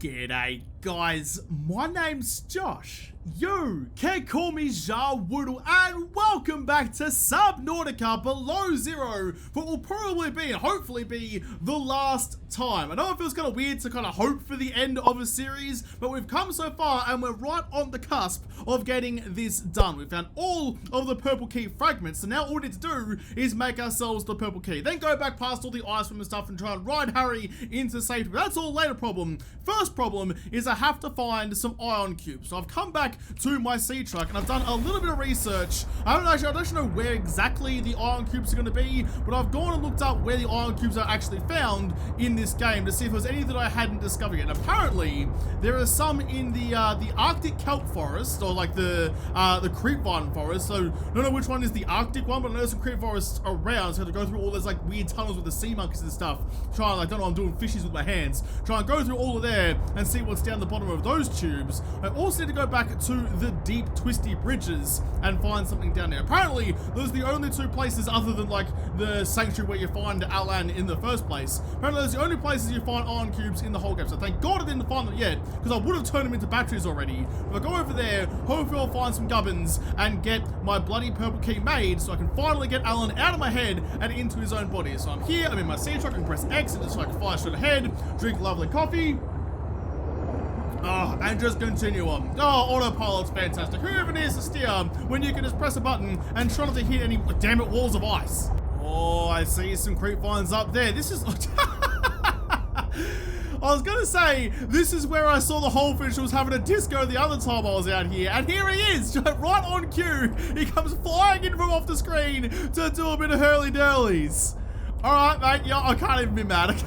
G'day guys, my name's Josh. You can call me Woodle, and welcome back to Subnautica Below Zero for what will probably be, hopefully be, the last time. I know it feels kind of weird to kind of hope for the end of a series, but we've come so far and we're right on the cusp of getting this done. We've found all of the purple key fragments, so now all we need to do is make ourselves the purple key. Then go back past all the ice cream and stuff and try and ride Harry into safety. But that's all later problem. First problem is I have to find some ion cubes. So I've come back to my sea truck and I've done a little bit of research. I don't actually know where exactly the ion cubes are going to be, but I've gone and looked up where the ion cubes are actually found in this game to see if there's any that I hadn't discovered yet. And apparently there are some in the Arctic kelp forest, or like the creepvine forest. So I don't know which one is the Arctic one, but I know some creep forests around. So I have to go through all those like weird tunnels with the sea monkeys and stuff. Try and like, don't know, I'm doing fishies with my hands. Try and go through all of there and see what's down the bottom of those tubes. I also need to go back to the deep twisty bridges and find something down there. Apparently those are the only two places other than like the sanctuary where you find Alan in the first place. Apparently those are the only places you find iron cubes in the whole game. So thank God I didn't find them yet, because I would have turned them into batteries already. If I go over there, hopefully I'll find some gubbins and get my bloody purple key made so I can finally get Alan out of my head and into his own body. So I'm here, I'm in my sea truck, I can press X and just like fly straight ahead, drink lovely coffee. And just continue on. Autopilot's fantastic. Who even needs to steer when you can just press a button and try not to hit any, damn it, walls of ice? Oh, I see some creep vines up there. This is... I was gonna say, this is where I saw the whole fish was having a disco the other time I was out here, and here he is, right on cue. He comes flying in from off the screen to do a bit of hurly-durlies. Alright, mate, yeah, I can't even be mad.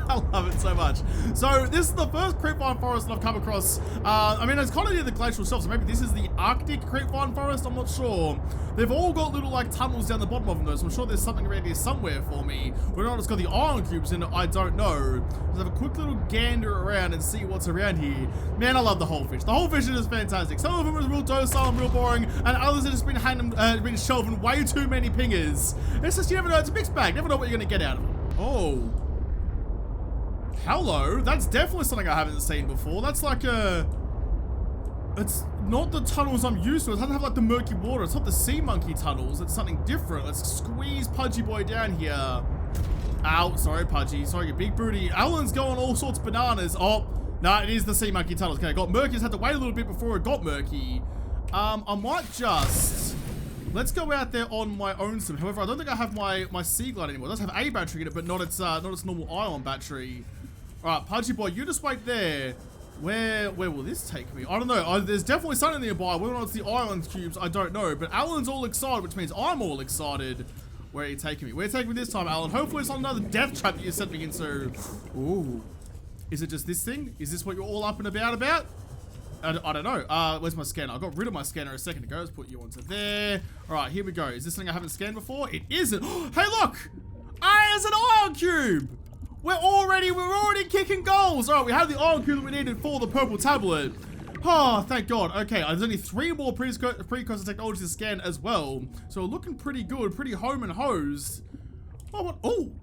I love it so much. So this is the first creepvine forest that I've come across. I mean, it's kind of near the glacial shelf, so maybe this is the Arctic creepvine forest, I'm not sure. They've all got little like tunnels down the bottom of them though, so I'm sure there's something around here somewhere for me. Whether or not it's got the iron cubes in it, I don't know. Let's have a quick little gander around and see what's around here. Man, I love the whole fish. The whole fish is fantastic. Some of them are real docile and real boring, and others have just been shelving way too many pingers. It's just, you never know, it's a mixed bag. Never know what you're gonna get out of it. Oh. Hello, that's definitely something I haven't seen before. That's like a... It's not the tunnels I'm used to. It doesn't have like the murky water. It's not the sea monkey tunnels. It's something different. Let's squeeze Pudgy Boy down here. Ow, sorry Pudgy. Sorry, you big booty. Alan's going all sorts of bananas. Oh, no, it is the sea monkey tunnels. Okay, it got murky. Just had to wait a little bit before it got murky. I might just... Let's go out there on my own sim. However, I don't think I have my sea glide anymore. It does have a battery in it, but not its normal ion battery. Alright, Pudgy Boy, you just wait there. Where will this take me? I don't know. There's definitely something nearby. Whether or not it's the ion cubes, I don't know. But Alan's all excited, which means I'm all excited. Where are you taking me? Where are you taking me this time, Alan? Hopefully it's not another death trap that you sent me into. Ooh. Is it just this thing? Is this what you're all up and about? I don't know. Where's my scanner? I got rid of my scanner a second ago. Let's put you onto there. Alright, here we go. Is this something I haven't scanned before? It isn't. Hey, look! There's an ion cube! We're already kicking goals. All right, we have the iron cube that we needed for the purple tablet. Oh, thank God. Okay, there's only 3 more precursor technologies to scan as well. So we're looking pretty good, pretty home and hosed. Oh,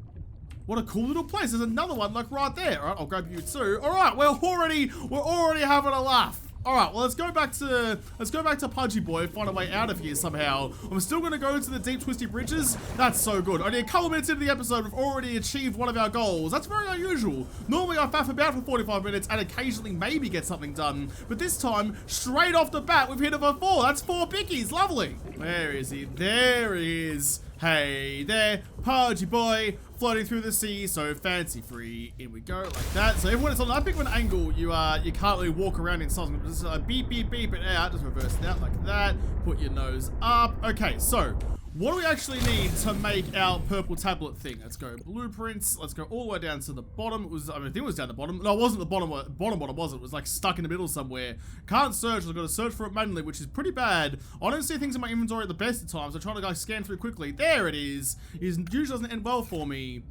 what a cool little place. There's another one like right there. All right, I'll grab you too. All right, we're already having a laugh. All right, well, let's go back to Pudgy Boy, find a way out of here somehow. I'm still gonna go to the deep twisty bridges. That's so good. Only a couple minutes into the episode, we've already achieved one of our goals. That's very unusual. Normally I faff about for 45 minutes and occasionally maybe get something done. But this time, straight off the bat, we've hit it for 4. That's 4 pickies, lovely. Where is he? There he is. Hey there, Pudgy Boy, floating through the sea, so fancy free. In we go, like that. So everyone, it's on that big of an angle, you can't really walk around in size. Just beep, beep, beep it out. Just reverse it out like that. Put your nose up. Okay, so what do we actually need to make our purple tablet thing? Let's go blueprints. Let's go all the way down to the bottom. I think it was down the bottom. No, it wasn't the bottom, was it? It was like stuck in the middle somewhere. Can't search. I've got to search for it manually, which is pretty bad. I don't see things in my inventory at the best of times. I'm trying to like scan through quickly. There it is. It usually doesn't end well for me.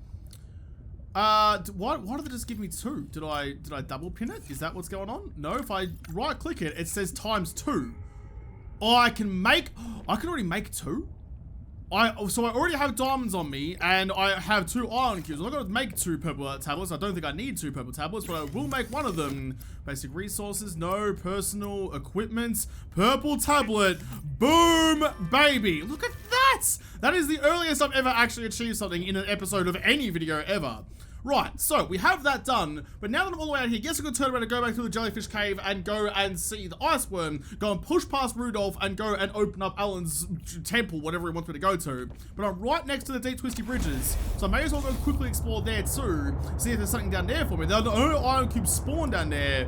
Why did it just give me 2? Did I double pin it? Is that what's going on? No, if I right click it, it says ×2. Oh, I can already make 2? So I already have diamonds on me, and I have 2 iron cubes. I'm not going to make 2 purple tablets. I don't think I need 2 purple tablets, but I will make one of them. Basic resources, no. Personal equipment, purple tablet. Boom, baby. Look at that. That is the earliest I've ever actually achieved something in an episode of any video ever. Right, so we have that done, but now that I'm all the way out here, guess I could turn around and go back to the jellyfish cave and go and see the ice worm, go and push past Rudolph and go and open up Alan's temple, whatever he wants me to go to. But I'm right next to the deep twisty bridges, so I may as well go quickly explore there too, see if there's something down there for me. There are no iron cubes spawn down there.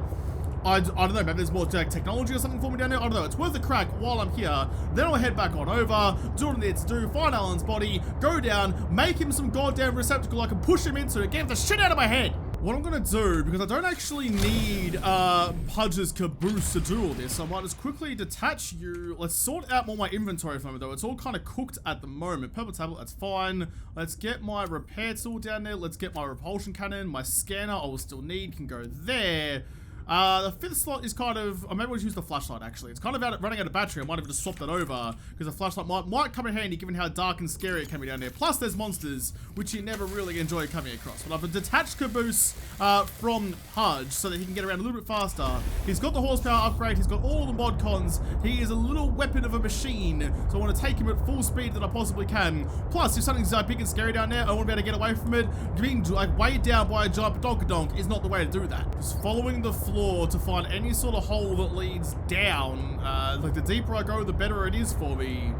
I don't know, maybe there's more technology or something for me down there. I don't know. It's worth a crack while I'm here. Then I'll head back on over, do what I need to do, find Alan's body, go down, make him some goddamn receptacle I can push him into, get the shit out of my head. What I'm gonna do, because I don't actually need Pudge's caboose to do all this, so I might just quickly detach you. Let's sort out more my inventory for me though. It's all kind of cooked at the moment. Purple tablet, that's fine. Let's get my repair tool down there. Let's get my repulsion cannon. My scanner I will still need, can go there. The 5th slot is kind of, maybe I'll use the flashlight actually. It's kind of running out of battery. I might have just swapped that over because the flashlight might come in handy given how dark and scary it can be down there. Plus there's monsters, which you never really enjoy coming across. But I've a detached caboose from Pudge so that he can get around a little bit faster. He's got the horsepower upgrade. He's got all the mod cons. He is a little weapon of a machine. So I want to take him at full speed that I possibly can. Plus, if something's big and scary down there, I want to be able to get away from it. Being like weighed down by a giant donk is not the way to do that. Just following the floor to find any sort of hole that leads down. Like the deeper I go, the better it is for me.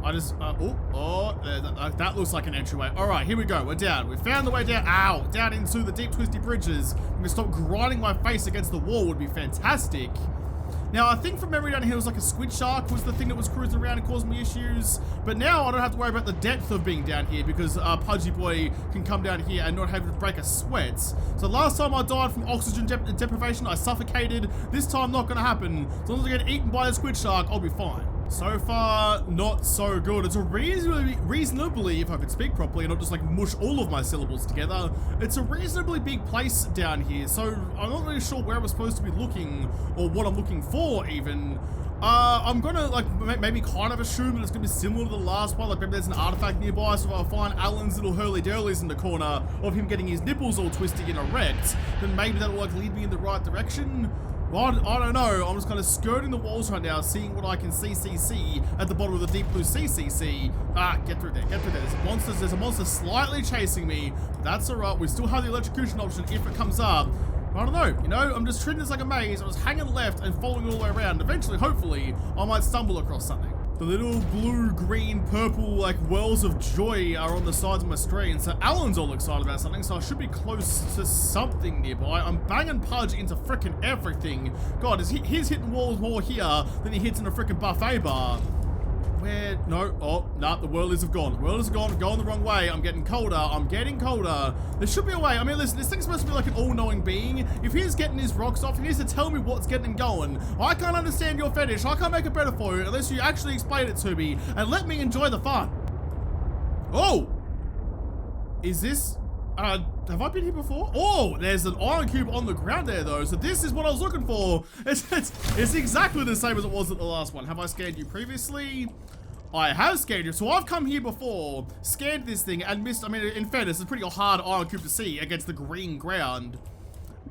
I just, that looks like an entryway. All right, here we go. We're down. We found the way down. Ow, down into the deep twisty bridges. I'm gonna stop grinding my face against the wall would be fantastic. Now, I think from memory down here, it was like a squid shark was the thing that was cruising around and causing me issues. But now I don't have to worry about the depth of being down here because Pudgy Boy can come down here and not have to break a sweat. So last time I died from oxygen deprivation, I suffocated. This time, not going to happen. As long as I get eaten by a squid shark, I'll be fine. So far, not so good. It's a reasonably, if I could speak properly and not just like mush all of my syllables together, it's a reasonably big place down here. So I'm not really sure where I'm supposed to be looking or what I'm looking for even. I'm gonna like maybe kind of assume that it's gonna be similar to the last one, like maybe there's an artifact nearby, so if I find Alan's little hurly-durlies in the corner of him getting his nipples all twisty and erect, then maybe that'll like lead me in the right direction. Well, I don't know. I'm just kind of skirting the walls right now, seeing what I can see at the bottom of the deep blue CCC. Get through there, get through there. There's a monster slightly chasing me. But that's alright. We still have the electrocution option if it comes up. I don't know, you know, I'm just treating this like a maze. I was hanging left and following all the way around. Eventually, hopefully, I might stumble across something. The little blue, green, purple, like, wells of joy are on the sides of my screen. So Alan's all excited about something, so I should be close to something nearby. I'm banging Pudge into frickin' everything. God, he's hitting walls more here than he hits in a frickin' buffet bar. Where? No. Oh, no, the whirlies have gone. The whirlies have gone. Going the wrong way. I'm getting colder. I'm getting colder. There should be a way. I mean, listen, this thing's supposed to be like an all-knowing being. If he's getting his rocks off, he needs to tell me what's getting him going. I can't understand your fetish. I can't make it better for you unless you actually explain it to me and let me enjoy the fun. Oh! Is this... have I been here before? Oh, there's an iron cube on the ground there, though. So this is what I was looking for. It's exactly the same as it was at the last one. Have I scanned you previously? I have scanned you. So I've come here before, scanned this thing, and missed. I mean, in fairness, it's a pretty hard iron cube to see against the green ground.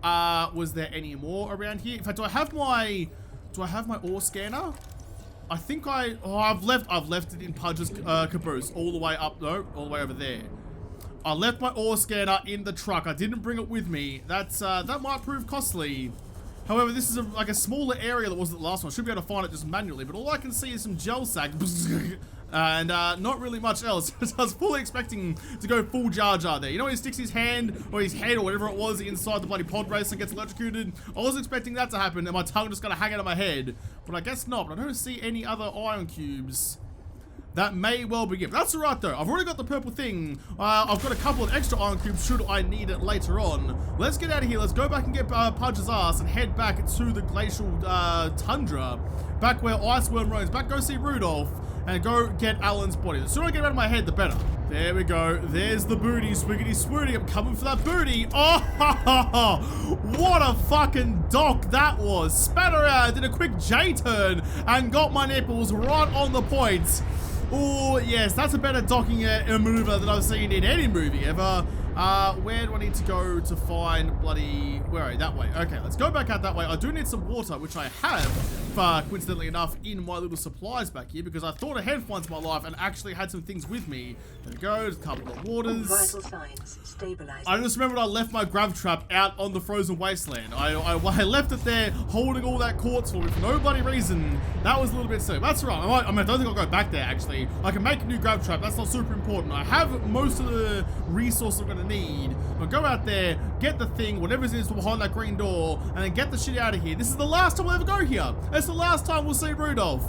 Was there any more around here? In fact, do I have my ore scanner? I think I've left it in Pudge's caboose all the way up. No, all the way over there. I left my ore scanner in the truck. I didn't bring it with me. That might prove costly. However, this is like a smaller area that wasn't the last one. I should be able to find it just manually, but all I can see is some gel sack and not really much else. So I was fully expecting to go full Jar Jar there. You know when he sticks his hand or his head or whatever it was inside the bloody pod race and gets electrocuted? I was expecting that to happen and my tongue just gonna hang out of my head. But I guess not. But I don't see any other iron cubes. That may well be it. That's alright though. I've already got the purple thing. I've got a couple of extra iron cubes should I need it later on. Let's get out of here. Let's go back and get Pudge's ass and head back to the glacial tundra. Back where Iceworm roams. Back go see Rudolph and go get Alan's body. The sooner I get it out of my head, the better. There we go. There's the booty. Swiggity swooty. I'm coming for that booty. Oh, what a fucking dock that was. Spat around, did a quick J-turn and got my nipples right on the points. Oh, yes, that's a better docking maneuver than I've seen in any movie ever. Where do I need to go to find bloody... Where are you? That way. Okay, let's go back out that way. I do need some water, which I have, coincidentally enough, in my little supplies back here, because I thought ahead for once in my life and actually had some things with me. There we go, just a couple of waters. Vital signs stabilizing. I just remembered I left my grav trap out on the frozen wasteland. I left it there, holding all that quartz for me for no bloody reason. That was a little bit silly. That's right. I don't think I'll go back there, actually. I can make a new grav trap. That's not super important. I have most of the resources I'm going to need. I'll go out there, get the thing, whatever it is behind that green door, and then get the shit out of here. This is the last time we'll ever go here. It's the last time we'll see Rudolph.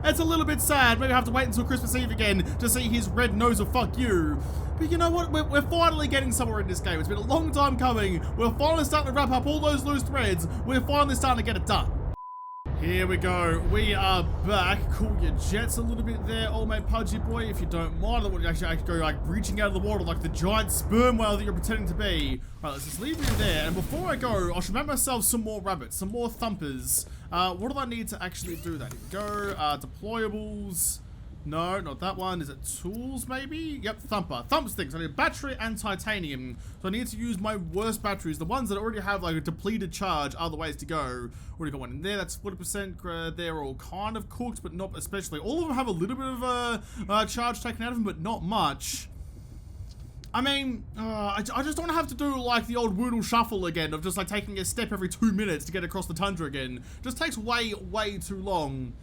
It's a little bit sad. Maybe I have to wait until Christmas Eve again to see his red nose of fuck you. But you know what? We're finally getting somewhere in this game. It's been a long time coming. We're finally starting to wrap up all those loose threads. We're finally starting to get it done. Here we go. We are back. Cool your jets a little bit there, old mate Pudgy boy, if you don't mind. I want you to actually go like reaching out of the water like the giant sperm whale that you're pretending to be. Right, let's just leave you there. And before I go, I should make myself some more rabbits, some more thumpers. What do I need to actually do that? Here we go. Deployables. No, not that one. Is it tools, maybe? Yep, thumper. Thumps things. I need battery and titanium. So I need to use my worst batteries. The ones that already have like a depleted charge are the ways to go. Already got one in there. That's 40%. They're all kind of cooked, but not especially. All of them have a little bit of charge taken out of them, but not much. I mean, I just don't have to do like the old Woodle shuffle again of just like taking a step every 2 minutes to get across the tundra again. Just takes way too long.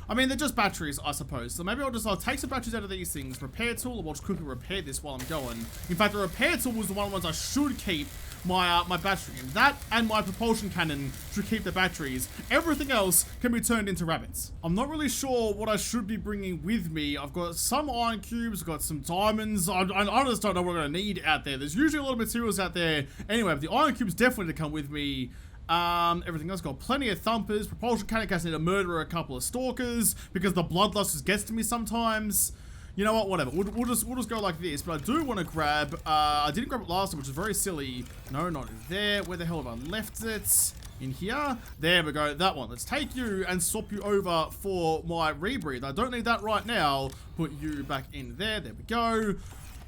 I mean, they're just batteries, I suppose. So maybe I'll take some batteries out of these things. Repair tool, or I'll just quickly repair this while I'm going. In fact, the repair tool was the one of the ones I should keep my battery in. That and my propulsion cannon should keep the batteries. Everything else can be turned into rabbits. I'm not really sure what I should be bringing with me. I've got some iron cubes, I've got some diamonds. I just don't know what I'm going to need out there. There's usually a lot of materials out there. Anyway, but the iron cubes definitely to come with me. Everything else got plenty of thumpers. Propulsion cannon case need to murder a couple of stalkers because the bloodlust just gets to me sometimes. You know what? Whatever. We'll just go like this. But I do want to grab. I didn't grab it last time, which is very silly. No, not in there. Where the hell have I left it? In here. There we go. That one. Let's take you and swap you over for my rebreathe. I don't need that right now. Put you back in there. There we go.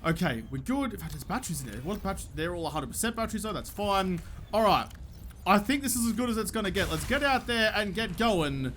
Okay, we're good. In fact, there's batteries in there. What batteries? They're all 100% batteries though. That's fine. All right. I think this is as good as it's going to get. Let's get out there and get going.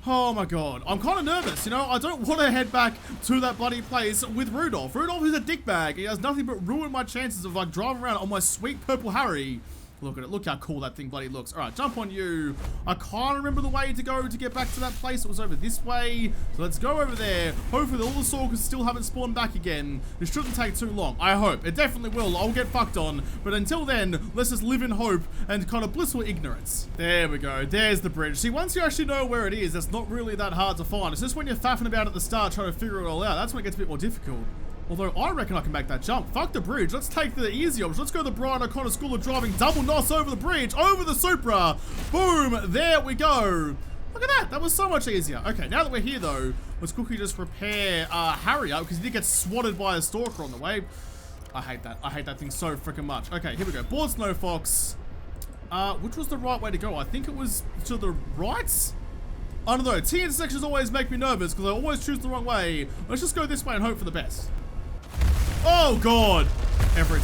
Oh my god. I'm kind of nervous, you know? I don't want to head back to that bloody place with Rudolph. Rudolph is a dickbag. He has nothing but ruin my chances of like driving around on my sweet purple Harry. Look at it. Look how cool that thing bloody looks. All right, jump on you. I can't remember the way to go to get back to that place. It was over this way. So let's go over there. Hopefully all the stalkers still haven't spawned back again. It shouldn't take too long. I hope. It definitely will. I'll get fucked on. But until then, let's just live in hope and kind of blissful ignorance. There we go. There's the bridge. See, once you actually know where it is, it's not really that hard to find. It's just when you're faffing about at the start trying to figure it all out. That's when it gets a bit more difficult. Although I reckon I can make that jump. Fuck the bridge. Let's take the easy option. Let's go to the Brian O'Connor School of Driving. Double NOS over the bridge. Over the Supra. Boom. There we go. Look at that. That was so much easier. Okay, now that we're here, though, let's quickly just repair Harry up because he did get swatted by a stalker on the way. I hate that. I hate that thing so freaking much. Okay, here we go. Board Snow Fox. Which was the right way to go? I think it was to the right? I don't know. T intersections always make me nervous because I always choose the wrong way. Let's just go this way and hope for the best. Oh, God. Every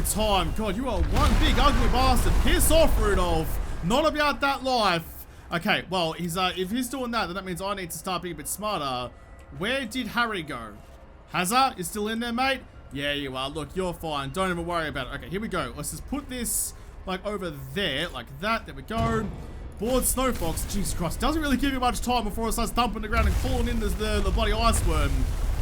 time. God, you are one big ugly bastard. Piss off, Rudolph. Not about that life. Okay, well, he's if he's doing that, then that means I need to start being a bit smarter. Where did Harry go? Hazza is still in there, mate? Yeah, you are. Look, you're fine. Don't even worry about it. Okay, here we go. Let's just put this, like, over there, like that. There we go. Board Snow Fox. Jesus Christ. Doesn't really give you much time before it starts thumping the ground and calling in the bloody ice worm.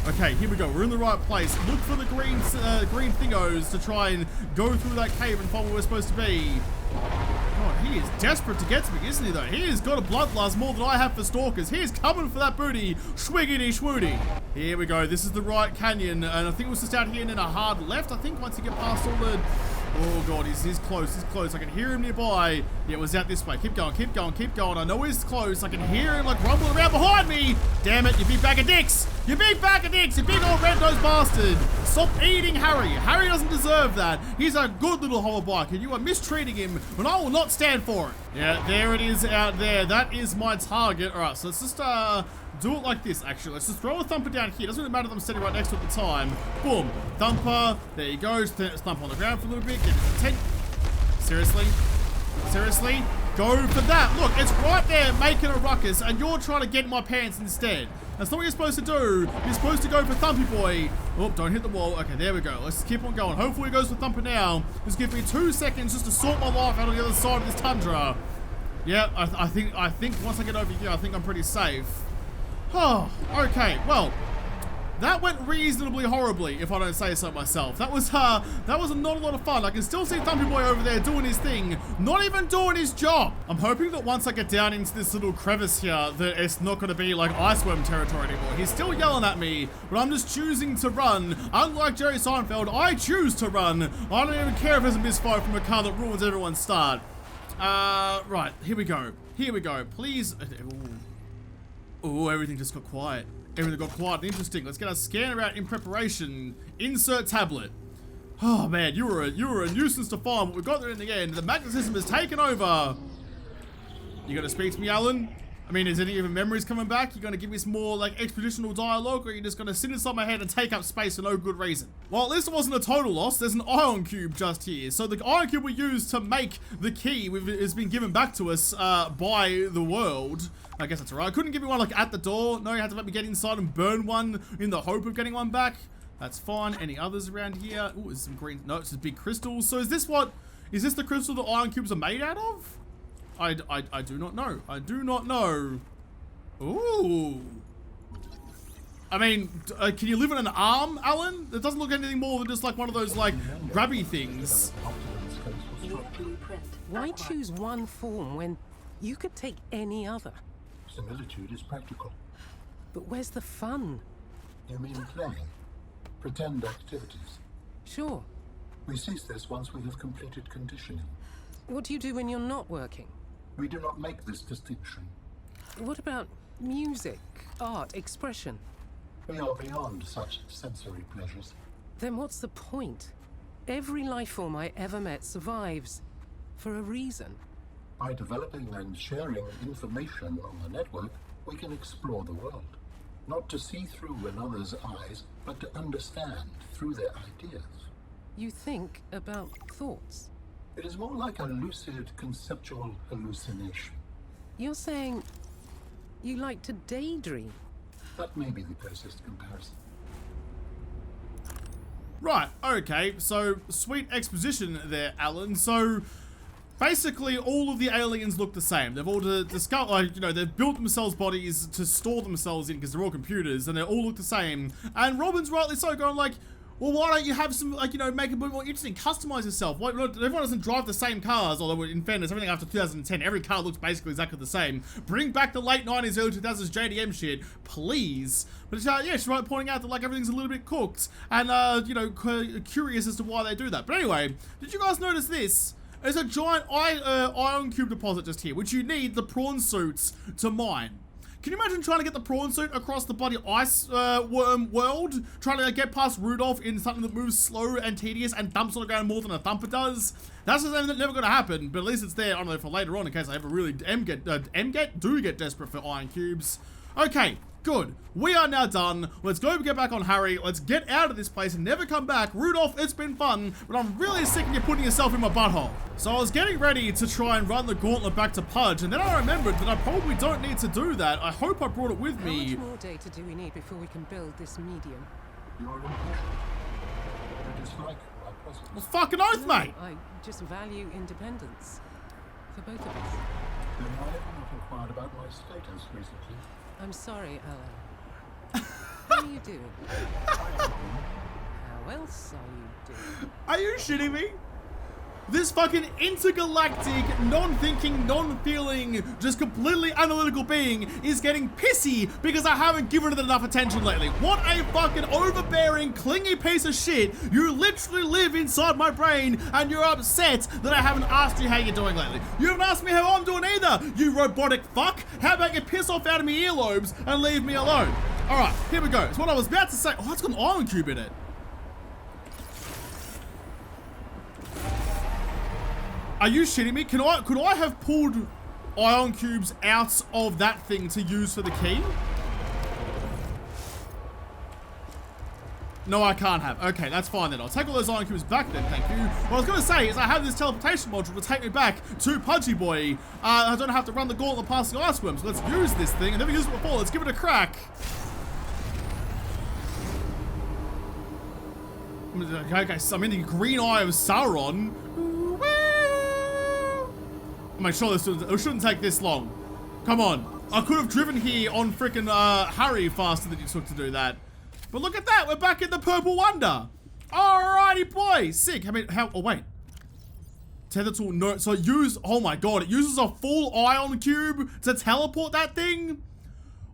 Okay, here we go. We're in the right place. Look for the green thingos to try and go through that cave and find where we're supposed to be. God, he is desperate to get to me, isn't he, though? He has got a bloodlust more than I have for stalkers. He is coming for that booty. Schwiggity schwooty. Here we go. This is the right canyon, and I think we're just out here and then a hard left, I think, once you get past all the... Oh, God, he's close. He's close. I can hear him nearby. Yeah, it was out this way. Keep going, keep going, keep going. I know he's close. I can hear him, like, rumbling around behind me. Damn it, you big bag of dicks. You big bag of dicks, you big old red-nosed bastard. Stop eating Harry. Harry doesn't deserve that. He's a good little hover bike and you are mistreating him and I will not stand for it. Yeah, there it is out there. That is my target. All right, so let's just do it like this, actually. Let's just throw a thumper down here. Doesn't really matter that I'm standing right next to it at the time. Boom. Thumper. There you go. Thump on the ground for a little bit. Get it to 10. Seriously? Seriously? Go for that. Look, it's right there making a ruckus and you're trying to get in my pants instead. That's not what you're supposed to do. You're supposed to go for Thumpy Boy. Oh, don't hit the wall. Okay, there we go. Let's keep on going. Hopefully it goes for Thumper now. Just give me 2 seconds just to sort my life out on the other side of this tundra. Yeah, I think once I get over here, I think I'm pretty safe. Oh, okay. Well, that went reasonably horribly, if I don't say so myself. That was not a lot of fun. I can still see Thumpy Boy over there doing his thing, not even doing his job. I'm hoping that once I get down into this little crevice here, that it's not going to be like iceworm territory anymore. He's still yelling at me, but I'm just choosing to run. Unlike Jerry Seinfeld, I choose to run. I don't even care if there's a misfire from a car that ruins everyone's start. Right, here we go. Here we go. Please. Ooh, everything just got quiet. Everything got quiet and interesting. Let's get our scanner out in preparation. Insert tablet. Oh man, you were a nuisance to find, but we got there in the end. The magnetism has taken over. You gonna speak to me, Alan? I mean, is any of your memories coming back? You gonna give me some more like expositional dialogue, or are you just gonna sit inside my head and take up space for no good reason? Well, at least it wasn't a total loss. There's an ion cube just here. So the ion cube we used to make the key has been given back to us by the world. I guess that's right. I couldn't give you one like at the door. No, you had to let me get inside and burn one in the hope of getting one back. That's fine. Any others around here? Ooh, there's some green. No, it's just big crystals. So is this the crystal that ion cubes are made out of? I do not know. I do not know. Ooh. I mean, can you live in an arm, Alan? It doesn't look anything more than just like one of those like grabby things. Why choose one form when you could take any other? Similitude is practical. But where's the fun? You mean play? Pretend activities. Sure. We cease this once we have completed conditioning. What do you do when you're not working? We do not make this distinction. What about music, art, expression? We are beyond such sensory pleasures. Then what's the point? Every life form I ever met survives for a reason. By developing and sharing information on the network, we can explore the world. Not to see through another's eyes, but to understand through their ideas. You think about thoughts. It is more like a lucid conceptual hallucination. You're saying you like to daydream? That may be the closest comparison. Right, okay, so sweet exposition there, Alan. So basically all of the aliens look the same. They've all discovered, like, you know, they've built themselves bodies to store themselves in because they're all computers and they all look the same. And Robin's rightly so going like, well, why don't you have some, like, you know, make it a bit more interesting, customize yourself. Why, everyone doesn't drive the same cars, although in fairness, everything after 2010, every car looks basically exactly the same. Bring back the late 90s, early 2000s JDM shit, please. But yeah, she's right pointing out that, like, everything's a little bit cooked and, you know, curious as to why they do that. But anyway, did you guys notice this? There's a giant ion cube deposit just here, which you need the prawn suits to mine. Can you imagine trying to get the prawn suit across the bloody ice worm world? Trying to get past Rudolph in something that moves slow and tedious and dumps on the ground more than a thumper does? That's just never going to happen, but at least it's there, I don't know, for later on in case I ever really do get desperate for iron cubes. Okay, good. We are now done. Let's go get back on Harry. Let's get out of this place and never come back. Rudolph, it's been fun, but I'm really sick of you putting yourself in my butthole. So I was getting ready to try and run the gauntlet back to Pudge, and then I remembered that I probably don't need to do that. I hope I brought it with me. How much more data do we need before we can build this medium? Your impression. You dislike my presence. Well, fucking oath, mate. I just value independence. For both of us. Then why have you not inquired about my status recently? I'm sorry, Alan. How are you doing? How else are you doing? Are you shitting me? This fucking intergalactic, non-thinking, non-feeling, just completely analytical being is getting pissy because I haven't given it enough attention lately. What a fucking overbearing, clingy piece of shit. You literally live inside my brain and you're upset that I haven't asked you how you're doing lately. You haven't asked me how I'm doing either, you robotic fuck. How about you piss off out of my earlobes and leave me alone? Alright, here we go. It's what I was about to say. Oh, it's got an iron cube in it. Are you shitting me? Could I have pulled ion cubes out of that thing to use for the key? No, I can't have. Okay, that's fine then. I'll take all those iron cubes back then, thank you. What I was going to say is I have this teleportation module to take me back to Pudgy Boy. I don't have to run the gauntlet past the ice worms. So let's use this thing. I've never used it before. Let's give it a crack. Okay, so I'm in the green eye of Sauron. I'm sure it shouldn't take this long. Come on. I could have driven here on frickin' Harry faster than it took to do that. But look at that, we're back in the Purple Wonder. Alrighty, boy. Sick. Oh, wait. Tether tool, no. So oh my god, it uses a full ion cube to teleport that thing?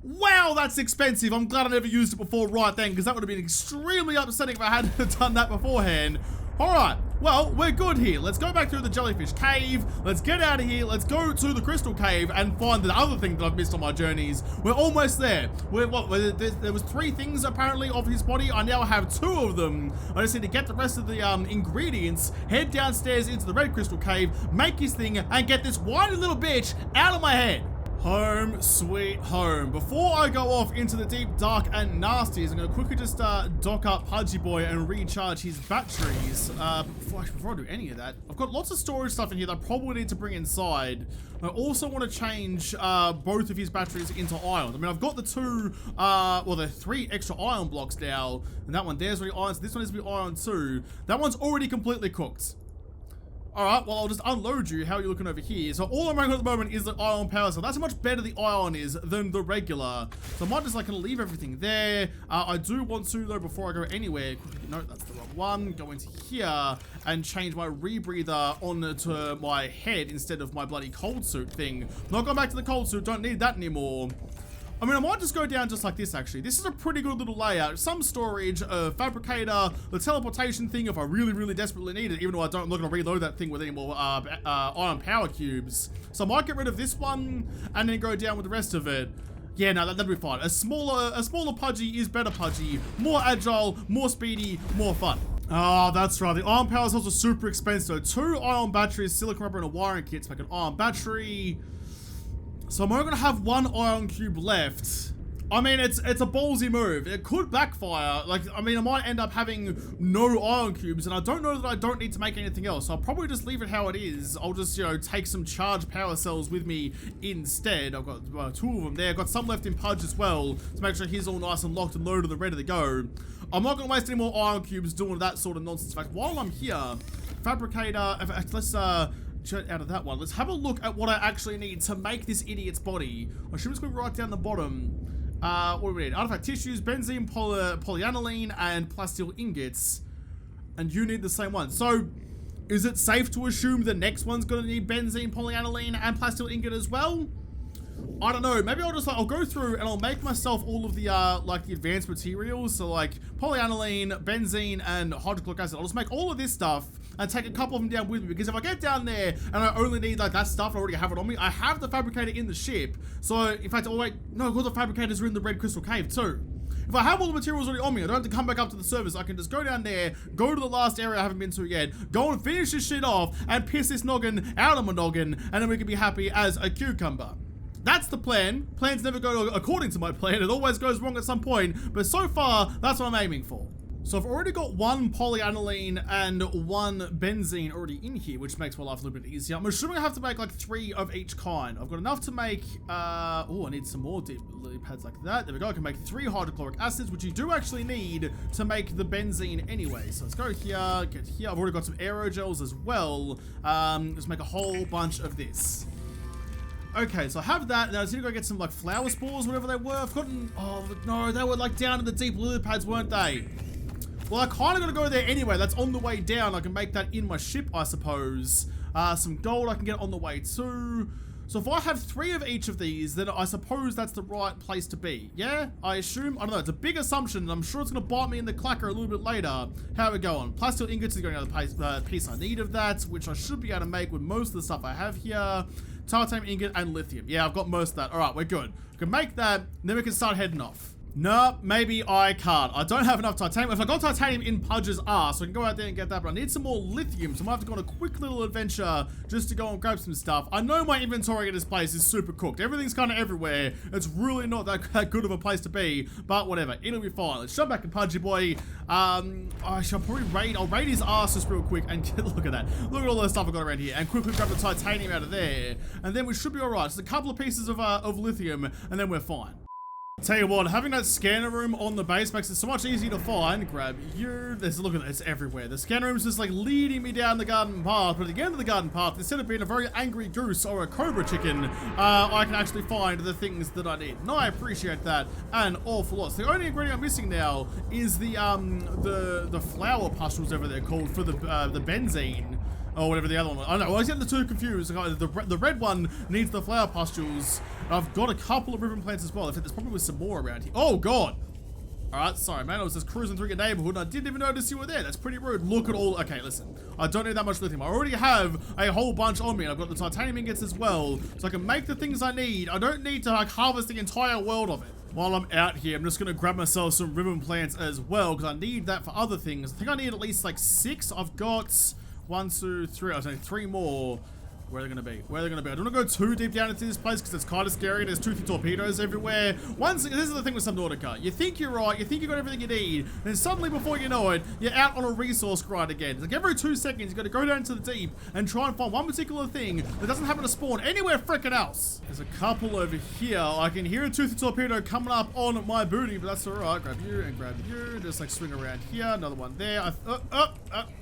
Wow, that's expensive. I'm glad I never used it before right then, because that would have been extremely upsetting if I hadn't done that beforehand. Alright, well, we're good here. Let's go back through the jellyfish cave. Let's get out of here. Let's go to the crystal cave and find the other thing that I've missed on my journeys. We're almost there. There was 3 things apparently of his body. I now have 2 of them. I just need to get the rest of the ingredients, head downstairs into the red crystal cave, make his thing, and get this whiny little bitch out of my head. Home sweet home. Before I go off into the deep, dark, and nasties, I'm going to quickly just dock up Pudgy Boy and recharge his batteries. Before I do any of that, I've got lots of storage stuff in here that I probably need to bring inside. I also want to change both of his batteries into iron. I mean, I've got the 2, well, the 3 extra iron blocks now, and that one there's already iron, so this one needs to be iron too. That one's already completely cooked. Alright, well, I'll just unload you. How are you looking over here? So all I'm running at the moment is the ion power cell. That's how much better the ion is than the regular. So I might just like leave everything there. I do want to, though, before I go anywhere, quickly, no, that's the wrong one. Go into here and change my rebreather onto my head instead of my bloody cold suit thing. Not going back to the cold suit. Don't need that anymore. I mean, I might just go down just like this, actually. This is a pretty good little layout. Some storage, a fabricator, the teleportation thing if I really, really desperately need it, even though I'm not going to reload that thing with any more iron power cubes. So I might get rid of this one and then go down with the rest of it. Yeah, no, that'd be fine. A smaller Pudgy is better Pudgy. More agile, more speedy, more fun. Oh, that's right. The iron power cells are super expensive. So 2 iron batteries, silicon rubber, and a wiring kit to make an iron battery. So I'm only going to have 1 ion cube left. I mean, it's a ballsy move. It could backfire. Like, I mean, I might end up having no ion cubes, and I don't know that I don't need to make anything else. So I'll probably just leave it how it is. I'll just, you know, take some charged power cells with me instead. I've got 2 of them there. I've got some left in Pudge as well to make sure he's all nice and locked and loaded and ready to go. I'm not going to waste any more ion cubes doing that sort of nonsense. In fact, while I'm here, fabricator, let's out of that one. Let's have a look at what I actually need to make this idiot's body. I should just go right down the bottom. What do we need? Artifact tissues, benzene, polyaniline, and plasteel ingots. And you need the same one. So, is it safe to assume the next one's going to need benzene, polyaniline, and plasteel ingot as well? I don't know. Maybe I'll just I'll go through and I'll make myself all of the like the advanced materials. So like polyaniline, benzene, and hydrochloric acid. I'll just make all of this stuff and take a couple of them down with me, because if I get down there and I only need like that stuff, I already have it on me. I have the fabricator in the ship. So in fact, oh wait, no, all the fabricators are in the red crystal cave too. If I have all the materials already on me, I don't have to come back up to the surface. I can just go down there, go to the last area I haven't been to yet, go and finish this shit off, and piss this noggin out of my noggin, and then we can be happy as a cucumber. That's the plan. Plans never go according to my plan. It always goes wrong at some point, but so far, that's what I'm aiming for. So I've already got 1 polyaniline and 1 benzene already in here, which makes my life a little bit easier. I'm assuming I have to make like 3 of each kind. I've got enough to make, oh, I need some more lily pads like that. There we go. I can make 3 hydrochloric acids, which you do actually need to make the benzene anyway. So let's go here, get here. I've already got some aerogels as well. Let's make a whole bunch of this. Okay, so I have that. Now I just need to go get some like flower spores, whatever they were. I've gotten, oh no, they were like down in the deep lily pads, weren't they? Well, I kind of got to go there anyway. That's on the way down. I can make that in my ship, I suppose. Some gold I can get on the way too. So if I have 3 of each of these, then I suppose that's the right place to be. Yeah, I assume. I don't know. It's a big assumption, and I'm sure it's going to bite me in the clacker a little bit later. How are we going? Plasteel ingots is going to be the piece I need of that, which I should be able to make with most of the stuff I have here. Titanium ingot and lithium. Yeah, I've got most of that. All right, we're good. We can make that, and then we can start heading off. No, maybe I can't. I don't have enough titanium. If I got titanium in Pudge's ass, I can go out there and get that, but I need some more lithium, so I might have to go on a quick little adventure just to go and grab some stuff. I know my inventory at this place is super cooked. Everything's kind of everywhere. It's really not that good of a place to be, but whatever. It'll be fine. Let's jump back in Pudgy Boy. I shall probably I'll raid his ass just real quick and look at that. Look at all the stuff I've got around here, and quickly grab the titanium out of there, and then we should be alright. Just a couple of pieces of lithium, and then we're fine. Tell you what, having that scanner room on the base makes it so much easier to find. Grab you. Look at it, it's everywhere. The scanner room's just like leading me down the garden path, but at the end of the garden path, instead of being a very angry goose or a cobra chicken, I can actually find the things that I need. And I appreciate that an awful lot. So the only ingredient I'm missing now is the flower pustules, whatever they're called, for the benzene. Or whatever the other one was. I don't know, I was getting the two confused. The red one needs the flower pustules. I've got a couple of ribbon plants as well. In fact, there's probably some more around here. Oh, God. Alright, sorry, man. I was just cruising through your neighborhood and I didn't even notice you were there. That's pretty rude. Look at all... Okay, listen. I don't need that much lithium. I already have a whole bunch on me. And I've got the titanium ingots as well. So I can make the things I need. I don't need to, like, harvest the entire world of it. While I'm out here, I'm just going to grab myself some ribbon plants as well, because I need that for other things. I think I need at least, like, 6. I've got... 1, 2, 3. I was saying 3 more. Where are they going to be? Where are they going to be? I don't want to go too deep down into this place because it's kind of scary. There's toothy torpedoes everywhere. This is the thing with Subnautica. You think you're right. You think you've got everything you need. Then suddenly, before you know it, you're out on a resource grind again. It's like every 2 seconds, you've got to go down to the deep and try and find one particular thing that doesn't happen to spawn anywhere frickin' else. There's a couple over here. I can hear a toothy torpedo coming up on my booty, but that's all right. Grab you and grab you. Just like swing around here. Another one there.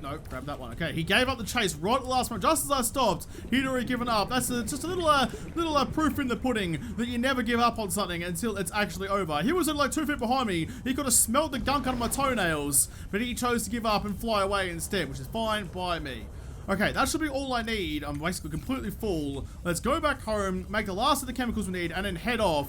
No, grab that one. Okay, he gave up the chase right at the last moment. Just as I stopped, he'd already given up. That's just a little proof in the pudding that you never give up on something until it's actually over. He was at like 2 feet behind me. He could have smelled the gunk out of my toenails, but he chose to give up and fly away instead, which is fine by me. Okay, that should be all I need. I'm basically completely full. Let's go back home, make the last of the chemicals we need, and then head off.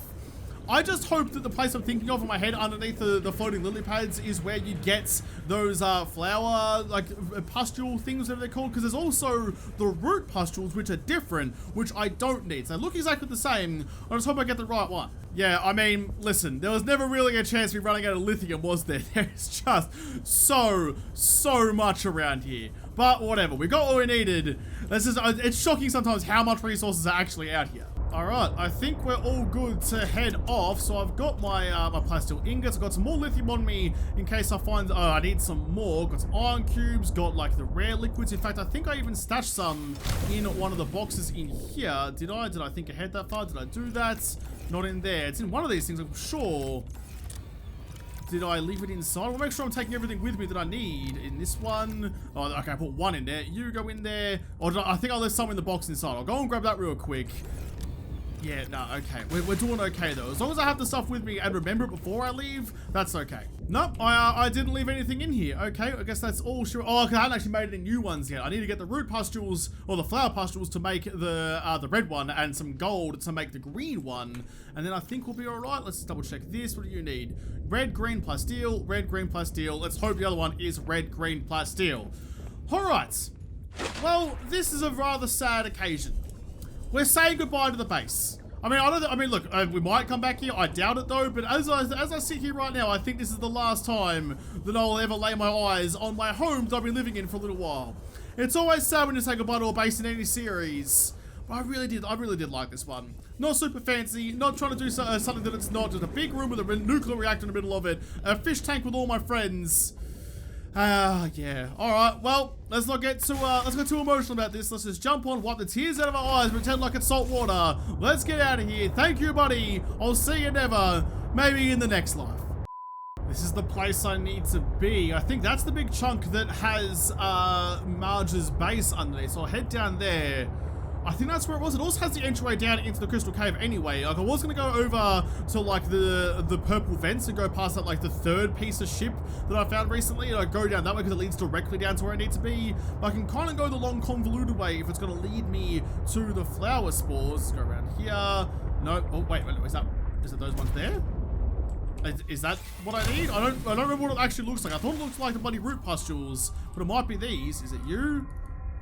I just hope that the place I'm thinking of in my head underneath the floating lily pads is where you get those flower, like, pustule things, whatever they're called, because there's also the root pustules, which are different, which I don't need. So they look exactly the same. I just hope I get the right one. Yeah, I mean, listen, there was never really a chance of me running out of lithium, was there? There's just so much around here. But whatever, we got what we needed. It's shocking sometimes how much resources are actually out here. Alright, I think we're all good to head off. So I've got my my plasteel ingots. I've got some more lithium on me in case I find... Oh, I need some more. Got some iron cubes. Got like the rare liquids. In fact, I think I even stashed some in one of the boxes in here. Did I think ahead that far? Did I do that? Not in there. It's in one of these things, I'm sure. Did I leave it inside? I'll make sure I'm taking everything with me that I need in this one. Oh, okay, I put one in there. You go in there. Or I think I left some in the box inside. I'll go and grab that real quick. Yeah, no, okay. We're doing okay, though. As long as I have the stuff with me and remember it before I leave, that's okay. Nope, I didn't leave anything in here. Okay, I guess that's all sure. Oh, I haven't actually made any new ones yet. I need to get the root pustules, or the flower pustules, to make the red one, and some gold to make the green one. And then I think we'll be alright. Let's double check this. What do you need? Red, green, plasteel. Red, green, plasteel. Let's hope the other one is red, green, plasteel. Alright. Well, this is a rather sad occasion. We're saying goodbye to the base. I mean, look, we might come back here. I doubt it though. But as I sit here right now, I think this is the last time that I'll ever lay my eyes on my home that I've been living in for a little while. It's always sad when you say goodbye to a base in any series. But I really did like this one. Not super fancy. Not trying to do something that it's not. Just a big room with a nuclear reactor in the middle of it. A fish tank with all my friends. Yeah. Alright, well, let's not get too emotional about this. Let's just jump on, wipe the tears out of our eyes, pretend like it's salt water. Let's get out of here. Thank you, buddy. I'll see you never. Maybe in the next life. This is the place I need to be. I think that's the big chunk that has, Marge's base underneath. So I'll head down there. I think that's where it was. It also has the entryway down into the crystal cave anyway. Like, I was going to go over to, like, the purple vents and go past that, like, the third piece of ship that I found recently. And I go down that way because it leads directly down to where I need to be. But I can kind of go the long, convoluted way if it's going to lead me to the flower spores. Let's go around here. No. Oh, wait. Is that those ones there? Is that what I need? I don't remember what it actually looks like. I thought it looked like the bloody root pustules, but it might be these. Is it you?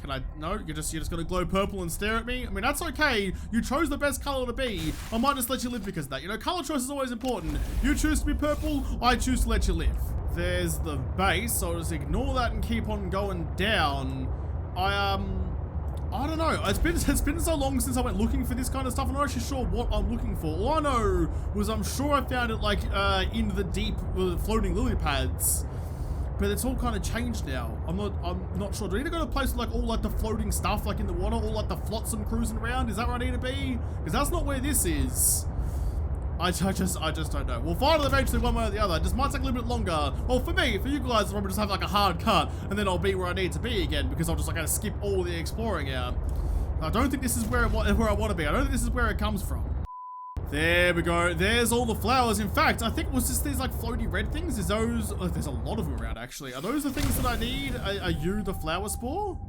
Can I? No, you're just gonna glow purple and stare at me? I mean, that's okay. You chose the best color to be. I might just let you live because of that. You know, color choice is always important. You choose to be purple, I choose to let you live. There's the base, so I'll just ignore that and keep on going down. I don't know. It's been so long since I went looking for this kind of stuff. I'm not actually sure what I'm looking for. All I know was I'm sure I found it like in the deep floating lily pads. But it's all kind of changed now. I'm not sure. Do I need to go to a place with like all like the floating stuff like in the water, all like the flotsam cruising around? Is that where I need to be? Because that's not where this is. I just don't know. We'll find it eventually one way or the other. It just might take a little bit longer. Well, for me, for you guys, I'll probably just have like a hard cut and then I'll be where I need to be again because I'll just like skip all the exploring out. I don't think this is where I want to be. I don't think this is where it comes from. There we go. There's all the flowers. In fact, I think it was just these like floaty red things. Is those? Oh, there's a lot of them around actually. Are those the things that I need? Are you the flower spore?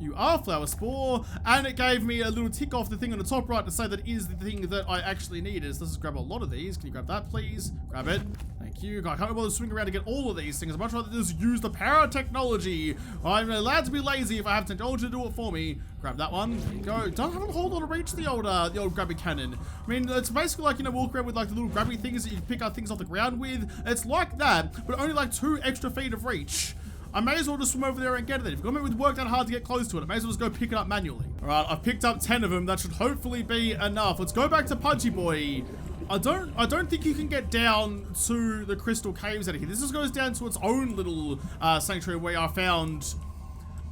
You are flower spore, and it gave me a little tick off the thing on the top right to say that is the thing that I actually needed. So let's just grab a lot of these. Can you grab that, please? Grab it. Thank you. I can't bother to swing around to get all of these things. I'd much rather just use the power of technology. I'm allowed to be lazy if I have technology to do it for me. Grab that one. There you go. Don't have a whole lot of reach the old grabby cannon. I mean, it's basically like, you know, walk around with like the little grabby things that you pick up things off the ground with. It's like that, but only like 2 extra feet of reach. I may as well just swim over there and get it then. If you're going to work that hard to get close to it, I may as well just go pick it up manually. All right, I've picked up 10 of them. That should hopefully be enough. Let's go back to Pudgy Boy. I don't think you can get down to the crystal caves out of here. This just goes down to its own little sanctuary where I found